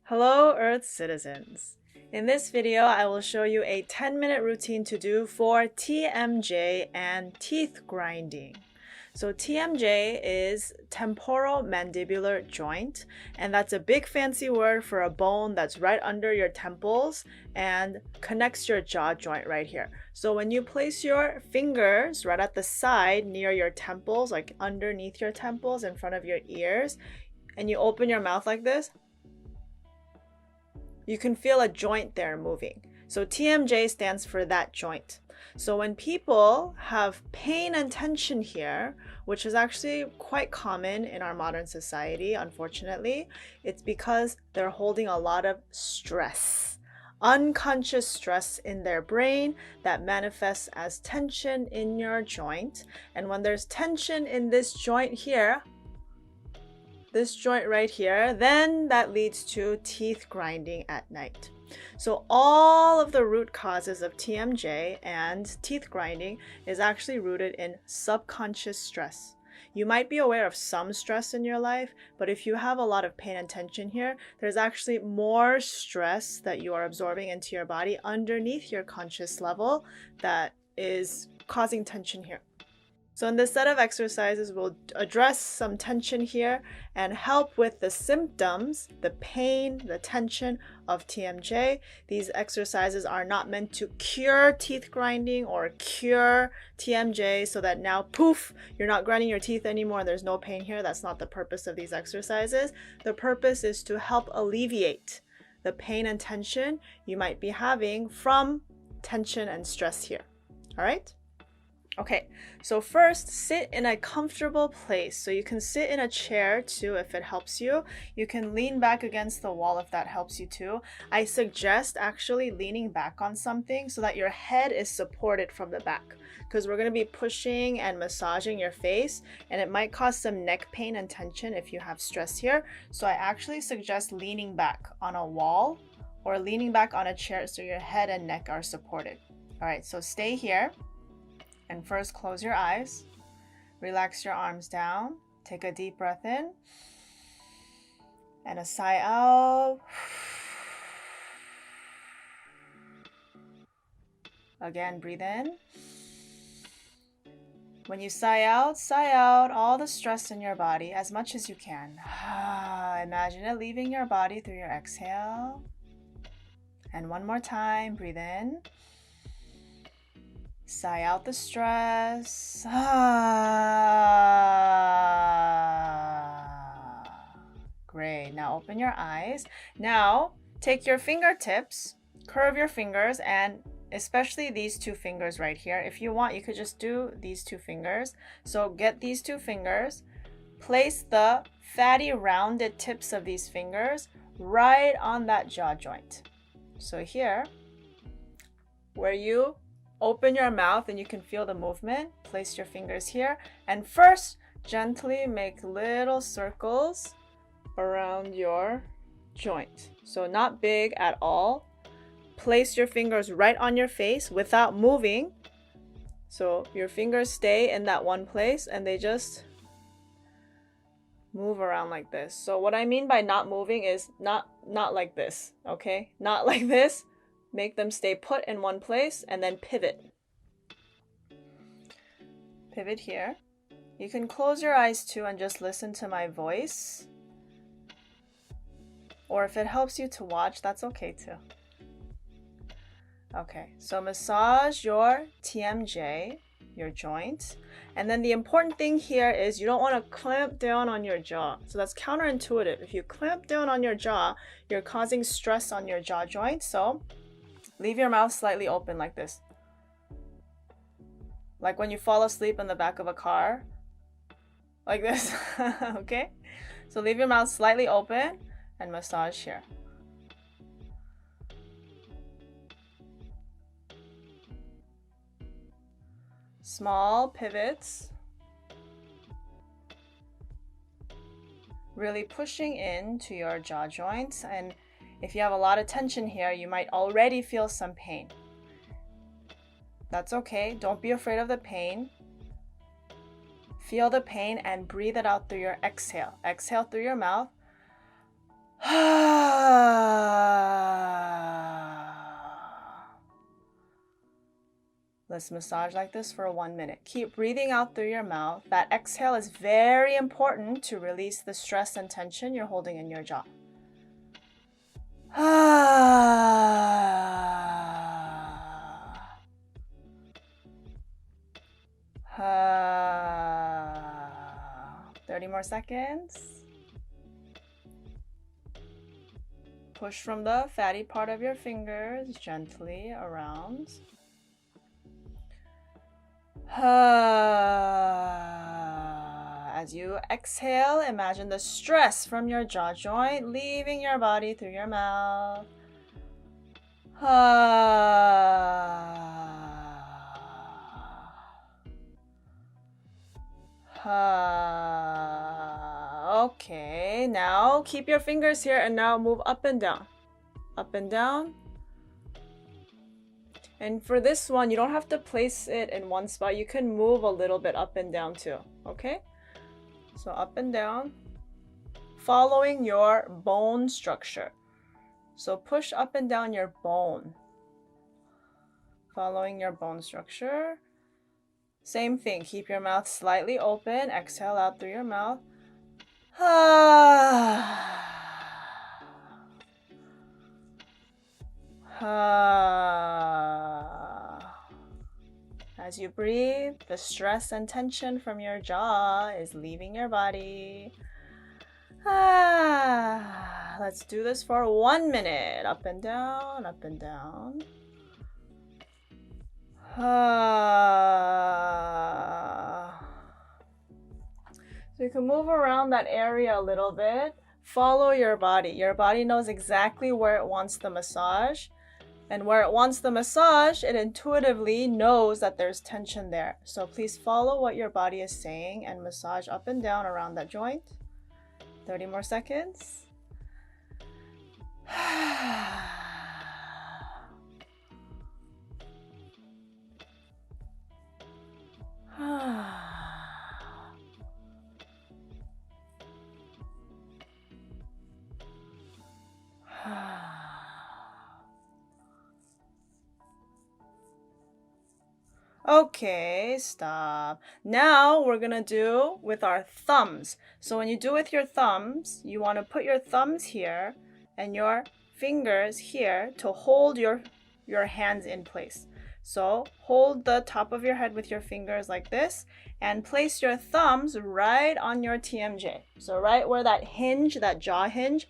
Hello, Earth citizens. In this video, I will show you a 10-minute routine to do for TMJ and teeth grinding. So TMJ is temporal mandibular joint, and that's a big fancy word for a bone that's right under your temples and connects your jaw joint right here. So when you place your fingers right at the side near your temples, like underneath your temples in front of your ears, and you open your mouth like this, you can feel a joint there moving. So TMJ stands for that joint. So when people have pain and tension here, which is actually quite common in our modern society, unfortunately, it's because they're holding a lot of stress, unconscious stress in their brain that manifests as tension in your joint. And when there's tension in this joint here, this joint right here, then that leads to teeth grinding at night. So all of the root causes of TMJ and teeth grinding is actually rooted in subconscious stress. You might be aware of some stress in your life, but if you have a lot of pain and tension here, there's actually more stress that you are absorbing into your body underneath your conscious level that is causing tension here. So in this set of exercises, we'll address some tension here and help with the symptoms, the pain, the tension of TMJ. These exercises are not meant to cure teeth grinding or cure TMJ so that now, poof, you're not grinding your teeth anymore and there's no pain here. That's not the purpose of these exercises. The purpose is to help alleviate the pain and tension you might be having from tension and stress here. All right? Okay, so first, sit in a comfortable place. So you can sit in a chair too if it helps you. You can lean back against the wall if that helps you too. I suggest actually leaning back on something so that your head is supported from the back, because we're going to be pushing and massaging your face and it might cause some neck pain and tension if you have stress here. So I actually suggest leaning back on a wall or leaning back on a chair so your head and neck are supported. All right, so stay here. And first, close your eyes, relax your arms down, take a deep breath in, and a sigh out. Again, breathe in. When you sigh out all the stress in your body as much as you can. Imagine it leaving your body through your exhale. And one more time, breathe in. Sigh out the stress. Great. Now open your eyes. Now take your fingertips, curve your fingers, and especially these two fingers right here. If you want, you could just do these two fingers. So get these two fingers, place the fatty rounded tips of these fingers right on that jaw joint. So here, where you open your mouth and you can feel the movement, place your fingers here, and first gently make little circles around your joint. So not big at all. Place your fingers right on your face without moving. So your fingers stay in that one place and they just move around like this. So what I mean by not moving is not like this, okay? Not like this. Make them stay put in one place and then pivot. Pivot here. You can close your eyes too and just listen to my voice. Or if it helps you to watch, that's okay too. Okay, so massage your TMJ, your joint. And then the important thing here is you don't want to clamp down on your jaw. So that's counterintuitive. If you clamp down on your jaw, you're causing stress on your jaw joint. So leave your mouth slightly open like this. Like when you fall asleep in the back of a car. Like this. Okay? So leave your mouth slightly open and massage here. Small pivots. Really pushing into your jaw joints, and if you have a lot of tension here, you might already feel some pain. That's okay. Don't be afraid of the pain. Feel the pain and breathe it out through your exhale. Exhale through your mouth. Let's massage like this for 1 minute. Keep breathing out through your mouth. That exhale is very important to release the stress and tension you're holding in your jaw. Ah. 30 more seconds. Push from the fatty part of your fingers gently around. As you exhale, imagine the stress from your jaw joint leaving your body through your mouth. Okay, now keep your fingers here and now move up and down. Up and down. And for this one, you don't have to place it in one spot. You can move a little bit up and down too, okay? So up and down, following your bone structure. So push up and down your bone. Following your bone structure. Same thing, keep your mouth slightly open. Exhale out through your mouth. As you breathe, the stress and tension from your jaw is leaving your body. Let's do this for 1 minute. Up and down, up and down. So you can move around that area a little bit. Follow your body. Your body knows exactly where it wants the massage. And where it wants the massage, it intuitively knows that there's tension there. So please follow what your body is saying and massage up and down around that joint. 30 more seconds. Okay, stop. Now we're gonna do with our thumbs. So when you do with your thumbs, you want to put your thumbs here and your fingers here to hold your hands in place. So hold the top of your head with your fingers like this and place your thumbs right on your TMJ. So right where that hinge, that jaw hinge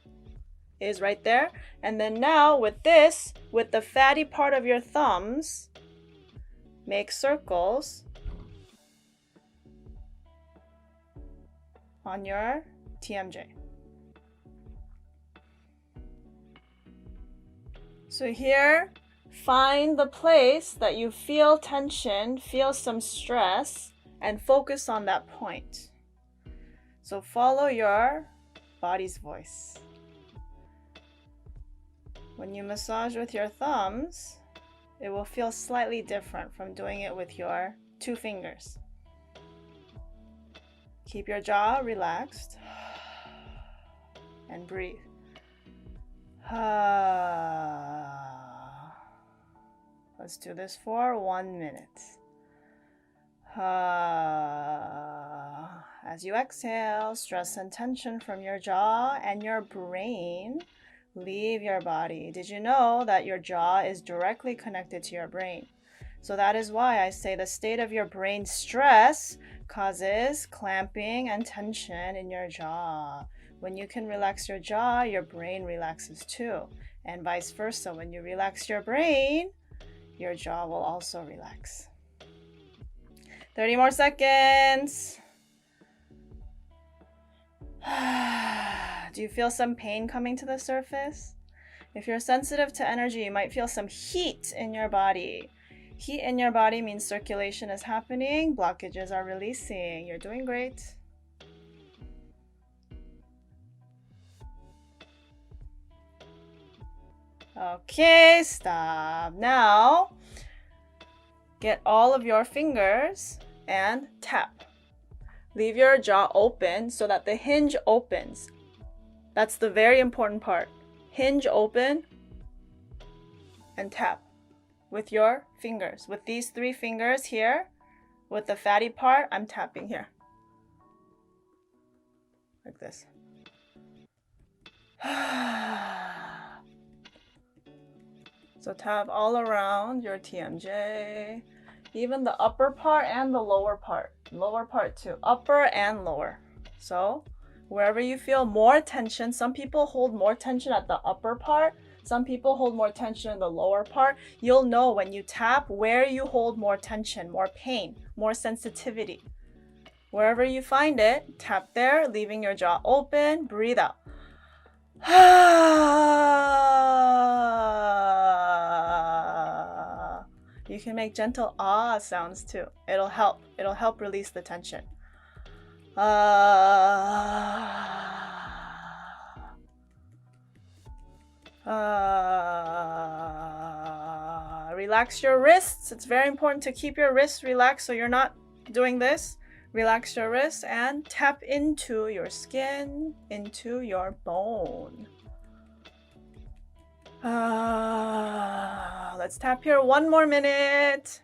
is right there. And then now with this, with the fatty part of your thumbs, make circles on your TMJ. So here, find the place that you feel tension, feel some stress, and focus on that point. So follow your body's voice. When you massage with your thumbs, it will feel slightly different from doing it with your 2 fingers. Keep your jaw relaxed and breathe. Let's do this for 1 minute. As you exhale, stress and tension from your jaw and your brain leave your body. Did you know that your jaw is directly connected to your brain? So that is why I say the state of your brain stress causes clamping and tension in your jaw. When you can relax your jaw, your brain relaxes too. And vice versa, when you relax your brain, your jaw will also relax. 30 more seconds. Do you feel some pain coming to the surface? If you're sensitive to energy, you might feel some heat in your body. Heat in your body means circulation is happening, blockages are releasing. You're doing great. Okay, stop. Now, get all of your fingers and tap. Leave your jaw open so that the hinge opens. That's the very important part. Hinge open and tap. with your fingers. With these 3 fingers here, with the fatty part, I'm tapping here. Like this. So tap all around your TMJ, even the upper part and the lower part. Lower part too, upper and lower. So wherever you feel more tension, some people hold more tension at the upper part, some people hold more tension in the lower part. You'll know when you tap where you hold more tension, more pain, more sensitivity. Wherever you find it, tap there, leaving your jaw open, breathe out. You can make gentle ah sounds too. It'll help. It'll help release the tension. Relax your wrists. It's very important to keep your wrists relaxed so you're not doing this. Relax your wrists and tap into your skin, into your bone. Let's tap here 1 more minute.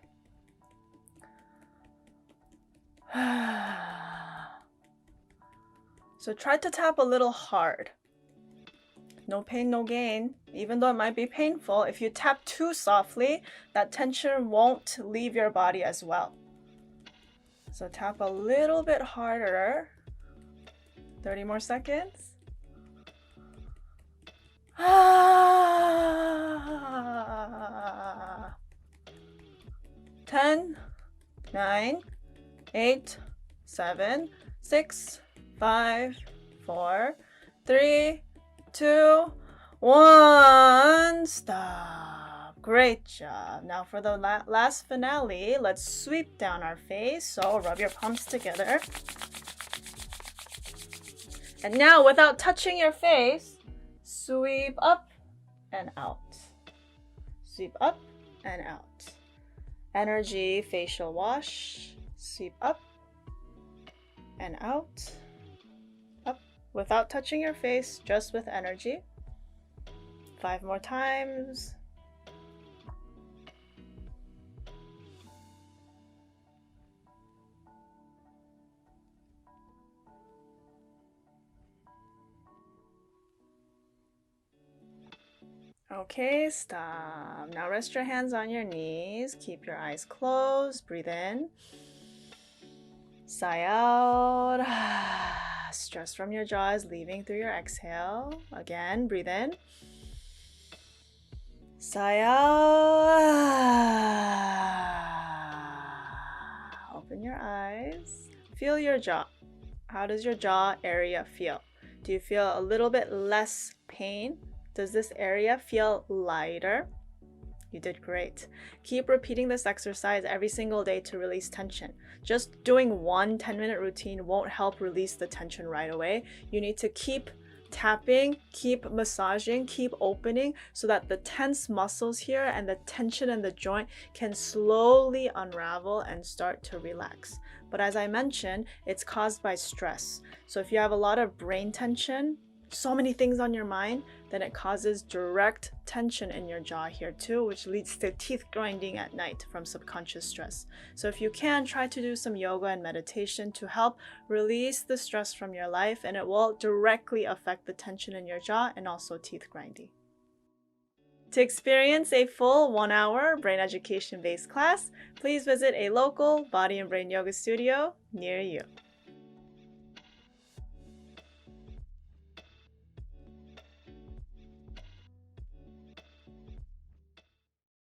So try to tap a little hard. No pain, no gain. Even though it might be painful, if you tap too softly, that tension won't leave your body as well. So tap a little bit harder. 30 more seconds. 10, 9, 8, 7, 6, 5, 4, 3, 2, 1. Stop. Great job. Now for the last finale, let's sweep down our face. So rub your palms together. And now without touching your face, sweep up and out. Sweep up and out. Energy facial wash. Sweep up and out. Up. Without touching your face, just with energy. 5 more times. Okay, stop. Now rest your hands on your knees. Keep your eyes closed. Breathe in. Sigh out. Stress from your jaw is leaving through your exhale. Again, breathe in. Sigh out. Open your eyes. Feel your jaw. How does your jaw area feel? Do you feel a little bit less pain? Does this area feel lighter? You did great. Keep repeating this exercise every single day to release tension. Just doing one 10-minute routine won't help release the tension right away. You need to keep tapping, keep massaging, keep opening so that the tense muscles here and the tension in the joint can slowly unravel and start to relax. But as I mentioned, it's caused by stress. So if you have a lot of brain tension, so many things on your mind, then it causes direct tension in your jaw here too, which leads to teeth grinding at night from subconscious stress. So if you can, try to do some yoga and meditation to help release the stress from your life, and it will directly affect the tension in your jaw and also teeth grinding. To experience a full 1-hour brain education based class, please visit a local body and brain yoga studio near you.